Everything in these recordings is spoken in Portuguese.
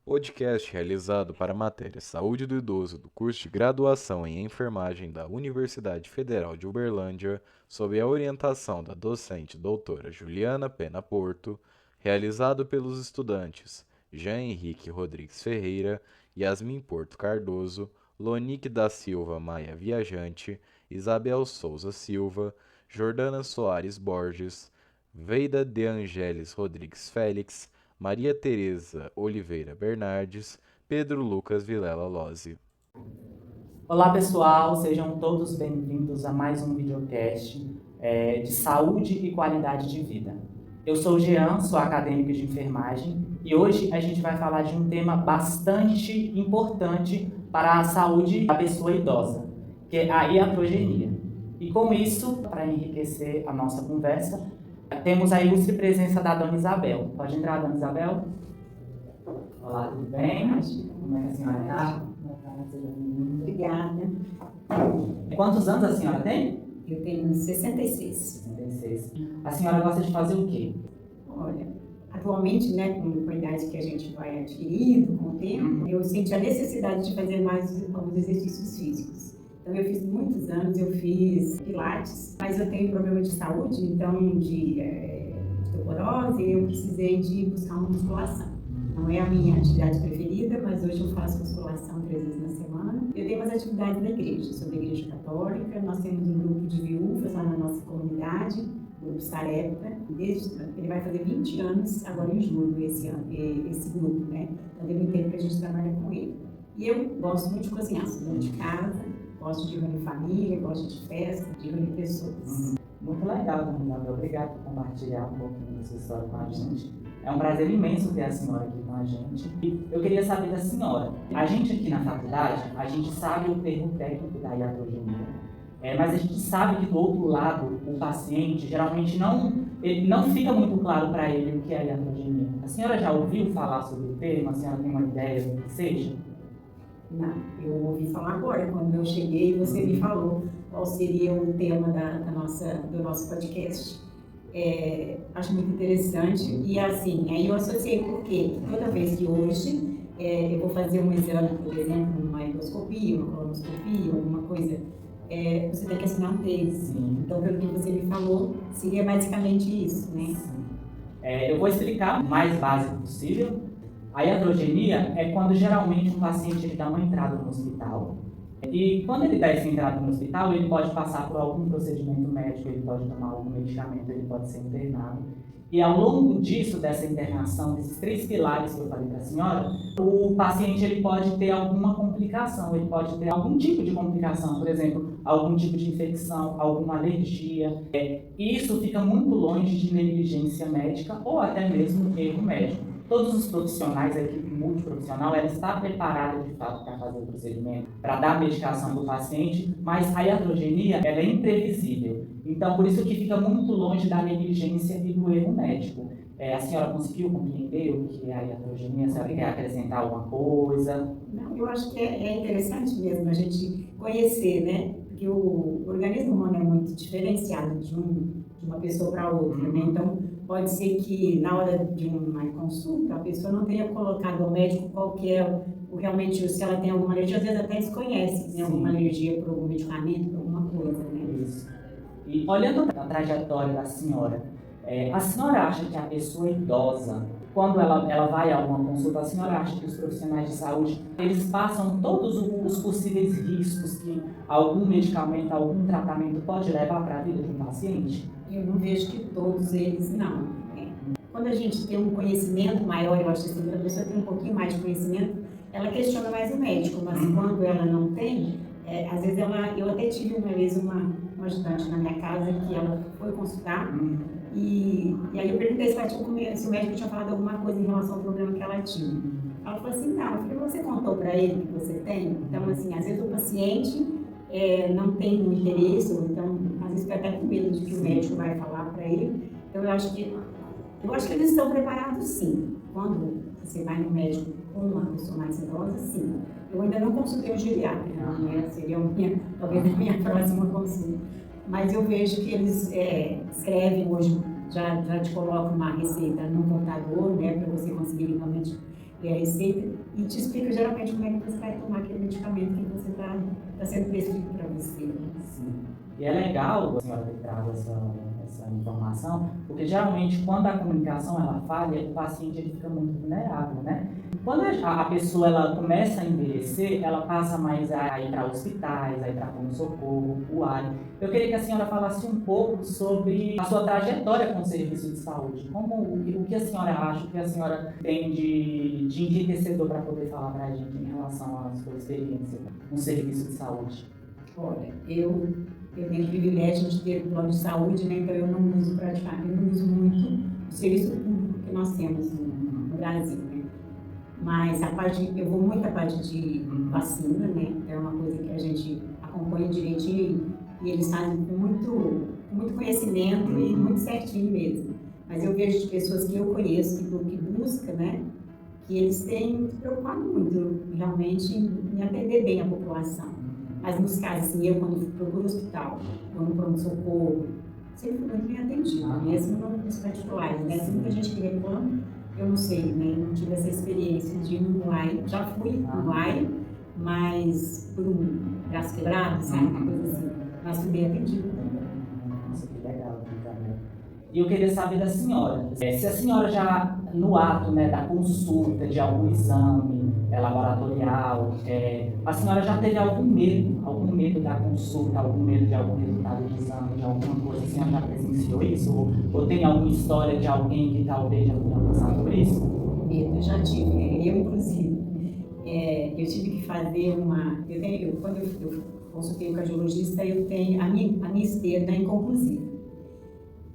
Podcast realizado para a matéria Saúde do Idoso do curso de Graduação em Enfermagem da Universidade Federal de Uberlândia, sob a orientação da docente doutora Juliana Pena Porto, realizado pelos estudantes Jean Henrique Rodrigues Ferreira, Yasmin Porto Cardoso, Lonique da Silva Maia Viajante, Isabel Souza Silva, Jordana Soares Borges, Veida de Angeles Rodrigues Félix, Maria Tereza Oliveira Bernardes, Pedro Lucas Vilela Lozzi. Olá pessoal, sejam todos bem-vindos a mais um videocast de saúde e qualidade de vida. Eu sou o Jean, sou acadêmico de enfermagem e hoje a gente vai falar de um tema bastante importante para a saúde da pessoa idosa, que é a iatrogenia. E com isso, para enriquecer a nossa conversa, temos a ilustre presença da Dona Isabel. Pode entrar, Dona Isabel? Olá, tudo bem? Como é que a senhora está? Obrigada. Quantos anos a senhora tem? Eu tenho 66. 66. A senhora gosta de fazer o quê? Olha, atualmente, né, com a idade que a gente vai adquirindo, com o tempo, eu senti a necessidade de fazer mais alguns exercícios físicos. Então, eu fiz muitos anos, eu fiz pilates, mas eu tenho problema de saúde, então, de osteoporose, eu precisei de buscar uma musculação. Não é a minha atividade preferida, mas hoje eu faço musculação 3 vezes na semana. Eu tenho umas atividades da igreja, sou da igreja católica, nós temos um grupo de viúvas lá na nossa comunidade, o grupo Sarepta, ele vai fazer 20 anos agora em julho, esse grupo, né? Então, teve um tempo que a gente trabalha com ele. E eu gosto muito de cozinhar, sou dona de casa, gosto de reunir família, gosto de festa, de reunir pessoas. Muito legal, Dona Isabel. Obrigado por compartilhar um pouquinho da sua história com a gente. É um prazer imenso ter a senhora aqui com a gente. E eu queria saber da senhora. A gente aqui na faculdade, a gente sabe o termo técnico da iatrogenia. Mas a gente sabe que do outro lado, o paciente, geralmente não fica muito claro para ele o que é a iatrogenia. A senhora já ouviu falar sobre o termo? A senhora tem uma ideia do que seja? Não, eu ouvi falar agora, quando eu cheguei, você me falou qual seria o tema do nosso podcast. Acho muito interessante e assim, aí eu associei porque toda vez que hoje eu vou fazer um exame, por exemplo, uma endoscopia, uma colonoscopia, alguma coisa, você tem que assinar um termo. Então, pelo que você me falou, seria basicamente isso, né? Eu vou explicar o mais básico possível. A iatrogenia é quando geralmente um paciente ele dá uma entrada no hospital. E quando ele dá essa entrada no hospital, ele pode passar por algum procedimento médico, ele pode tomar algum medicamento, ele pode ser internado. E ao longo disso, dessa internação, desses 3 pilares que eu falei para a senhora, o paciente ele pode ter alguma complicação, ele pode ter algum tipo de complicação, por exemplo, algum tipo de infecção, alguma alergia. Isso fica muito longe de negligência médica ou até mesmo erro médico. Todos os profissionais, a equipe multiprofissional, ela está preparada de fato para fazer o procedimento, para dar a medicação para o paciente, mas a iatrogenia ela é imprevisível. Então, por isso que fica muito longe da negligência e do erro médico. A senhora conseguiu compreender o que é a iatrogenia? A senhora quer acrescentar alguma coisa? Não, eu acho que é interessante mesmo a gente conhecer, né? Porque o organismo humano é muito diferenciado de uma pessoa para outra, né? Então, pode ser que na hora de uma consulta a pessoa não tenha colocado ao médico qualquer, realmente, se ela tem alguma alergia, às vezes até desconhece, né? Alguma alergia por algum medicamento, por alguma coisa, né? Isso. E olhando para a trajetória da senhora, a senhora acha que a pessoa idosa, quando ela vai a uma consulta, a senhora acha que os profissionais de saúde, eles passam todos os possíveis riscos que algum medicamento, algum tratamento pode levar para a vida de um paciente? Eu não vejo que todos eles não. Quando a gente tem um conhecimento maior, eu acho que quando a pessoa tem um pouquinho mais de conhecimento, ela questiona mais o médico, mas quando ela não tem, às vezes eu até tive uma vez uma ajudante na minha casa que ela foi consultar e aí eu perguntei se o médico tinha falado alguma coisa em relação ao problema que ela tinha. Ela falou assim, não, eu falei, você contou para ele que você tem? Então, assim, às vezes o paciente não tem um interesse, ou então, às vezes fica até com medo de que o médico vai falar para ele. Então, eu acho que eles estão preparados, sim. Quando você vai no médico com uma pessoa mais idosa, sim. Eu ainda não consultei o geriatra, né? Seria talvez a minha próxima consulta. Mas eu vejo que eles escrevem hoje, já te colocam uma receita no computador, né, para você conseguir realmente lê a receita e te explica geralmente como é que você vai tomar aquele medicamento que você está sendo prescrito para você. Né? Sim. E é legal a senhora ter trago essa informação, porque geralmente quando a comunicação ela falha, o paciente ele fica muito vulnerável, né? Quando a pessoa ela começa a envelhecer, ela passa mais a ir para hospitais, a ir para pronto-socorro, UAI. Eu queria que a senhora falasse um pouco sobre a sua trajetória com o serviço de saúde. O que a senhora acha, o que a senhora tem de enriquecedor para poder falar para a gente em relação à sua experiência no serviço de saúde? Olha, eu tenho o privilégio de ter plano de saúde, né? Então eu não uso praticamente, eu não uso muito o serviço público que nós temos no Brasil, né? Mas eu vou muito à parte de vacina, né? É uma coisa que a gente acompanha direitinho e eles fazem com muito conhecimento e muito certinho mesmo. Mas eu vejo de pessoas que eu conheço, que buscam, né? Que eles têm se preocupado muito realmente em atender bem a população. Mas nos casos, assim, eu quando procuro hospital, quando pronto-socorro, sempre fui muito bem atendido, mesmo nos particulares, né? Tem muita gente que reclama, eu não sei, né? Eu não tive essa experiência de ir no UAI, já fui no UAI, mas por um braço quebrado, sabe? Uma coisa assim, mas fui bem atendido também. Nossa, que legal, né? E eu queria saber da senhora, se a senhora já, no ato, né, da consulta de algum exame laboratorial, a senhora já teve algum medo da consulta, algum medo de algum resultado de exame, de alguma coisa, a senhora já presenciou isso? Ou tem alguma história de alguém que talvez já tenha passado por isso? Eu já tive, eu inclusive, eu tive que fazer quando eu consultei o cardiologista, eu tenho a minha esteira inconclusiva.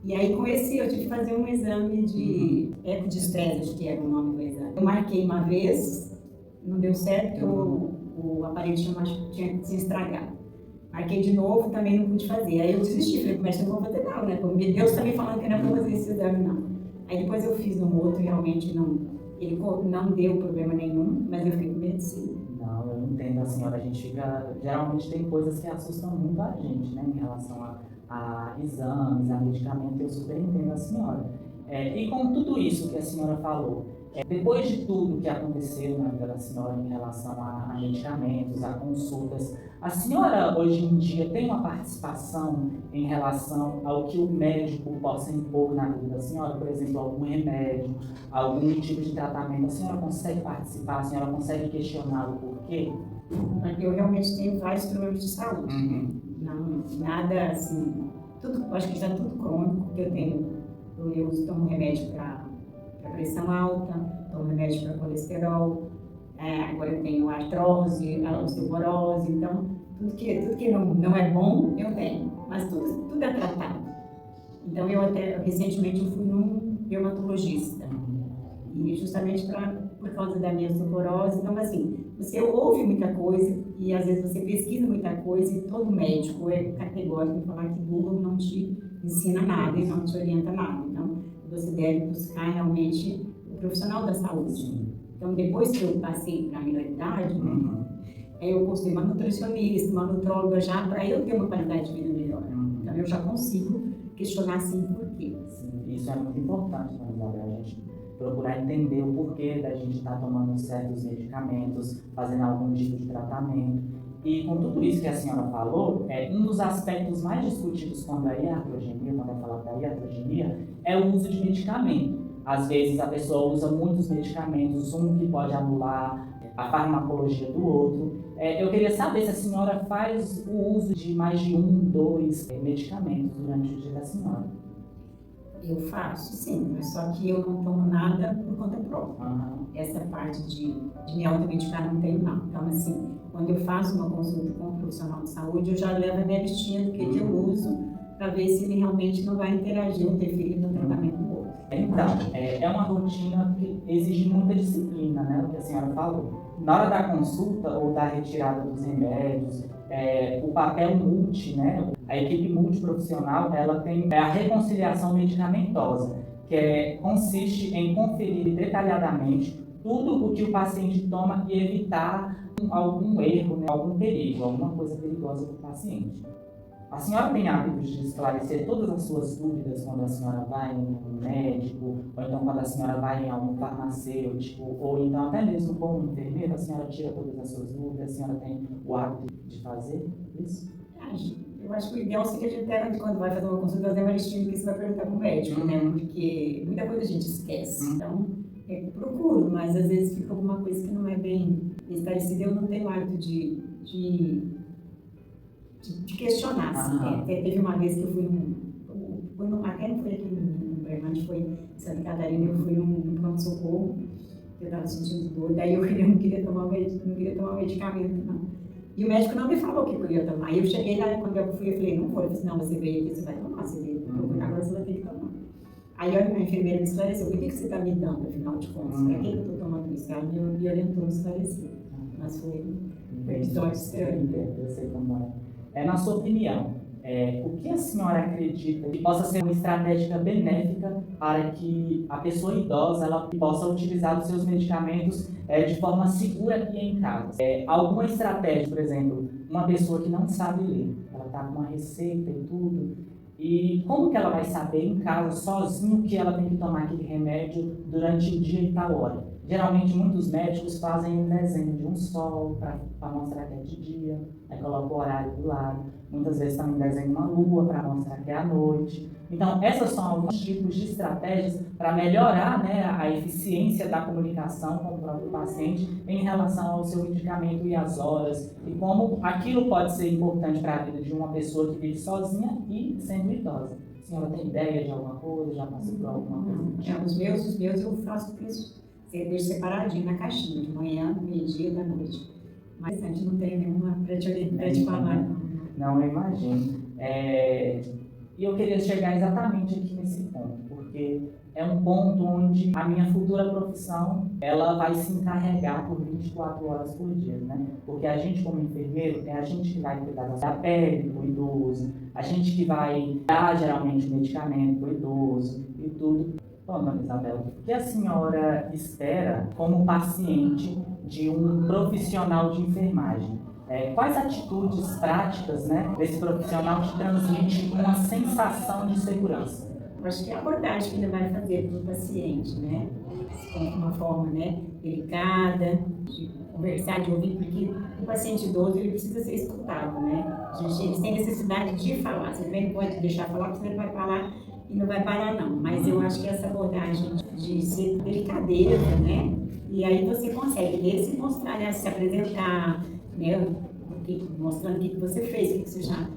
E aí, com esse, eu tive que fazer um exame de eco de estresse, acho que era o nome do exame. Eu marquei uma vez, não deu certo, porque o aparelho tinha se estragado. Marquei de novo, também não pude fazer. Aí eu desisti, falei, mas eu não vou fazer não, né? Porque Deus também falando que não é para fazer esse exame, não. Aí depois eu fiz no outro, realmente ele não deu problema nenhum, mas eu fiquei com medo sim. Não, eu entendo a senhora, geralmente tem coisas que assustam muito a gente, né, em relação a exames, a medicamento, eu super entendo a senhora. E com tudo isso que a senhora falou, depois de tudo que aconteceu na vida da senhora em relação a medicamentos, a consultas, a senhora hoje em dia tem uma participação em relação ao que o médico possa impor na vida da senhora, por exemplo, algum remédio, algum tipo de tratamento, a senhora consegue participar, a senhora consegue questionar o porquê? Eu realmente tenho vários problemas de saúde. Não, nada assim, acho que já tudo crônico que eu tenho. Eu tomo remédio para pressão alta, tomo remédio para colesterol, agora eu tenho artrose, osteoporose, então tudo que não é bom eu tenho, mas tudo é tratado. Então recentemente eu fui num dermatologista, e justamente por causa da minha osteoporose, então assim, você ouve muita coisa e às vezes você pesquisa muita coisa e todo médico é categórico em falar que Google não te ensina nada e não te orienta nada. Então, você deve buscar realmente o profissional da saúde. Então, depois que eu passei para a melhoridade, eu postei uma nutricionista, uma nutróloga já, para eu ter uma qualidade de vida melhor. Então, eu já consigo questionar assim por quê. Sim, isso é muito importante, né, Isabel? A gente procurar entender o porquê da gente estar tomando certos medicamentos, fazendo algum tipo de tratamento. E com tudo isso que a senhora falou, um dos aspectos mais discutidos quando é iatrogenia, quando é falado da iatrogenia, é o uso de medicamento. Às vezes a pessoa usa muitos medicamentos, um que pode anular a farmacologia do outro. Eu queria saber se a senhora faz o uso de mais de 1, 2 medicamentos durante o dia da senhora. Eu faço, sim, mas só que eu não tomo nada por conta própria. Essa parte de me automedicar não tenho, não. Então, assim, quando eu faço uma consulta com um profissional de saúde, eu já levo a minha listinha do que eu uso, para ver se ele realmente não vai interagir ou interferir no tratamento do outro. Então, é uma rotina que exige muita disciplina, né, o que a senhora falou. Na hora da consulta ou da retirada dos remédios, o papel multi, né, a equipe multiprofissional, ela tem a reconciliação medicamentosa, que consiste em conferir detalhadamente tudo o que o paciente toma e evitar algum erro, né, algum perigo, alguma coisa perigosa para o paciente. A senhora tem hábitos de esclarecer todas as suas dúvidas quando a senhora vai em um médico, ou então quando a senhora vai em algum farmacêutico, ou então até mesmo como enfermeira, a senhora tira todas as suas dúvidas, a senhora tem o hábito de fazer isso? Eu acho que o ideal seria a gente ter, quando vai fazer uma consulta, fazer uma listinha que você vai perguntar para o médico, né? Porque muita coisa a gente esquece. Então, eu procuro, mas às vezes fica alguma coisa que não é bem esclarecida. Eu não tenho hábito de questionar, assim, né? Até teve uma vez que eu fui até não foi aqui no Berlândia, foi em Santa Catarina, eu fui num pronto-socorro, eu estava sentindo dor, daí eu não queria tomar medicamento, não. E o médico não me falou o que eu ia tomar. Aí eu cheguei lá, quando eu fui, eu falei, não vou. Ele disse, não, você veio aqui, você vai tomar, você veio procurar, agora você vai ter que tomar. Aí a enfermeira me esclareceu, o que você está me dando, afinal de contas? Para que eu estou tomando isso? Ela me orientou, me esclareceu. Mas foi um episódio estranho. Eu sei como é. Na sua opinião, o que a senhora acredita que possa ser uma estratégia benéfica para que a pessoa idosa ela possa utilizar os seus medicamentos de forma segura e em casa? Alguma estratégia, por exemplo, uma pessoa que não sabe ler, ela está com uma receita e tudo, e como que ela vai saber em casa, sozinho, que ela tem que tomar aquele remédio durante o dia e tal hora? Geralmente, muitos médicos fazem um desenho de um sol para mostrar que é de dia, aí coloca o horário do lado. Muitas vezes também desenham uma lua para mostrar que é à noite. Então, essas são alguns tipos de estratégias para melhorar, né, a eficiência da comunicação com o próprio paciente em relação ao seu medicamento e as horas, e como aquilo pode ser importante para a vida de uma pessoa que vive sozinha e sendo idosa. A senhora tem ideia de alguma coisa? Já passou por alguma coisa? Os meus eu faço isso. Eu deixo separadinho na caixinha, de manhã, meio-dia e da noite. Mas a gente não tem nenhuma para te falar. Não, eu imagino. E eu queria chegar exatamente aqui nesse ponto, porque é um ponto onde a minha futura profissão ela vai se encarregar por 24 horas por dia, né? Porque a gente, como enfermeiro, é a gente que vai cuidar da pele do idoso, a gente que vai dar geralmente o medicamento do idoso e tudo. Bom, dona Isabel, o que a senhora espera como paciente de um profissional de enfermagem? Quais atitudes práticas, né, desse profissional te transmite uma sensação de segurança? Eu acho que é a abordagem que ele vai fazer para o paciente, né? Com uma forma, né, delicada, de conversar, de ouvir, porque o paciente idoso ele precisa ser escutado, né? Eles têm necessidade de falar. Você também pode deixar falar, porque você vai falar e não vai parar, não. Mas eu acho que essa abordagem de ser delicadeza, né? E aí você consegue ele se mostrar, né? Se apresentar, né? Mostrando o que você fez, o que você já,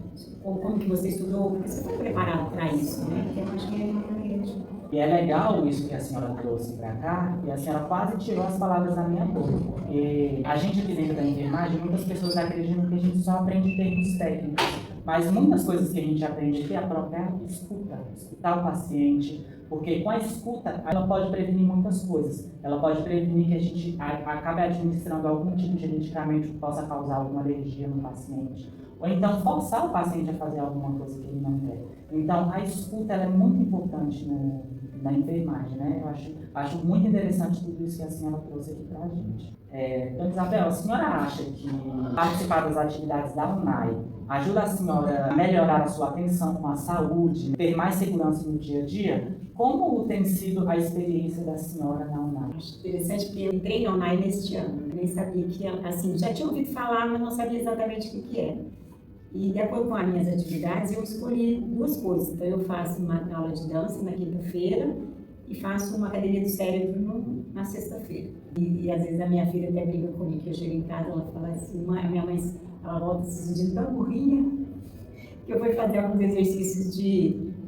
como que você estudou, porque você foi preparado para isso, né? Então, eu acho que é uma maneira de... E é legal isso que a senhora trouxe para cá, e a senhora quase tirou as palavras da minha boca, porque a gente aqui dentro da enfermagem, muitas pessoas acreditam que a gente só aprende termos técnicos, mas muitas coisas que a gente aprende aqui é a própria escuta, escutar o paciente, porque com a escuta ela pode prevenir muitas coisas. Ela pode prevenir que a gente acabe administrando algum tipo de medicamento que possa causar alguma alergia no paciente, ou então forçar o paciente a fazer alguma coisa que ele não quer. Então a escuta ela é muito importante na enfermagem, né? Eu acho muito interessante tudo isso que a senhora trouxe aqui para a gente. Dona Isabel, a senhora acha que participar das atividades da UNAI ajuda a senhora a melhorar a sua atenção com a saúde, ter mais segurança no dia a dia? Como tem sido a experiência da senhora na UNAI? Acho interessante porque eu entrei na UNAI neste ano. Eu nem sabia que, assim, já tinha ouvido falar, mas não sabia exatamente o que era. E de acordo com as minhas atividades, eu escolhi duas coisas. Então, eu faço uma aula de dança na quinta-feira e faço uma academia do cérebro na sexta-feira. E às vezes a minha filha até briga comigo, que eu chego em casa, ela fala assim, a minha mãe, ela volta se sentindo tão burrinha, que eu vou fazer alguns exercícios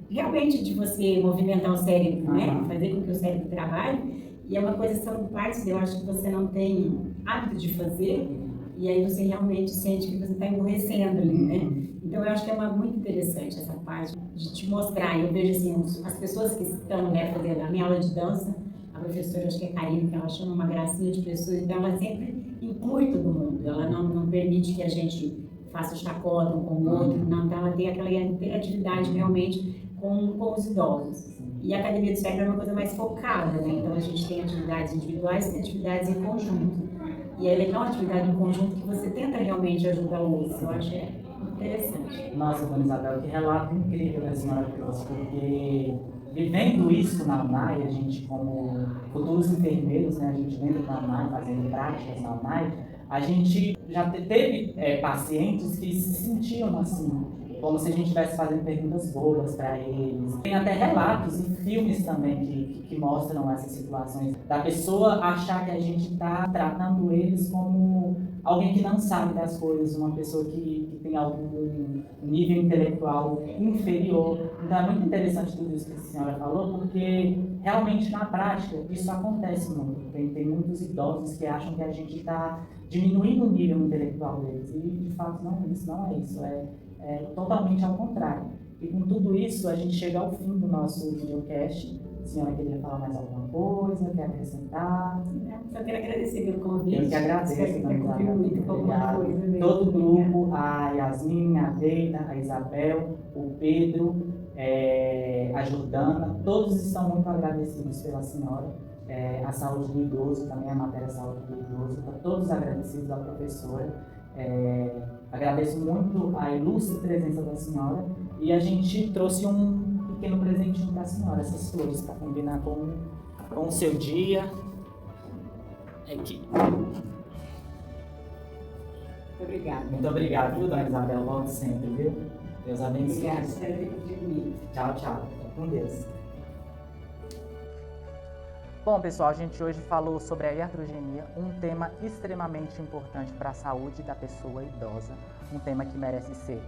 realmente de você movimentar o cérebro, né? Fazer com que o cérebro trabalhe. E é uma coisa, são partes, eu acho que você não tem hábito de fazer, e aí você realmente sente que você está emburrecendo ali, né? Então eu acho que é muito interessante essa parte de te mostrar. Eu vejo assim, as pessoas que estão, né, fazendo a minha aula de dança, a professora, acho que é Karine, que ela chama uma gracinha de pessoas, então ela sempre inclui todo mundo, ela não permite que a gente faça chacota um com o outro, não, então ela tem aquela interatividade realmente com os idosos. E a Academia do Cérebro é uma coisa mais focada, né? Então a gente tem atividades individuais e atividades em conjunto. E é legal a atividade em conjunto que você tenta realmente ajudar o outro. Eu acho que Interessante. Nossa, dona Isabel, que relato incrível que a senhora trouxe, porque vivendo isso na UNAI, a gente como futuros enfermeiros, né, a gente vendo na UNAI, fazendo práticas na UNAI, a gente já teve pacientes que se sentiam assim, como se a gente estivesse fazendo perguntas bobas para eles. Tem até relatos e filmes também que mostram essas situações, da pessoa achar que a gente está tratando eles como alguém que não sabe das coisas, uma pessoa que tem algum nível intelectual inferior. Então é muito interessante tudo isso que a senhora falou, porque realmente na prática isso acontece muito. Tem muitos idosos que acham que a gente está diminuindo o nível intelectual deles, e de fato não é isso, é totalmente ao contrário. E com tudo isso a gente chega ao fim do nosso videocast. A senhora queria falar mais alguma coisa, quer acrescentar? Só quero agradecer pelo convite. Eu que agradeço, Espero ter contribuído com alguma coisa mesmo. todo o grupo, a Yasmin, a Deida, a Isabel, o Pedro, a Jordana, todos estão muito agradecidos pela senhora. A saúde do idoso, também a matéria saúde do idoso, estão todos agradecidos à professora. Agradeço muito a ilustre presença da senhora, e a gente trouxe um pequeno presentinho para a senhora, essas flores, para combinar com o seu dia. Aqui. Obrigada. Muito obrigado, viu, dona Isabel? Volte sempre, viu? Deus abençoe. Obrigada, espero ter contribuído. Tchau, tchau. Fica com Deus. Bom, pessoal, a gente hoje falou sobre a iatrogenia, um tema extremamente importante para a saúde da pessoa idosa, um tema que merece ser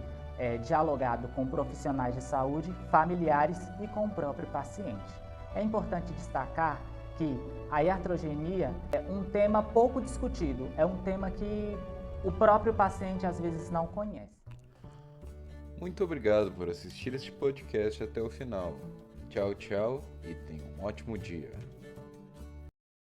dialogado com profissionais de saúde, familiares e com o próprio paciente. É importante destacar que a iatrogenia é um tema pouco discutido, é um tema que o próprio paciente às vezes não conhece. Muito obrigado por assistir este podcast até o final. Tchau, tchau e tenha um ótimo dia.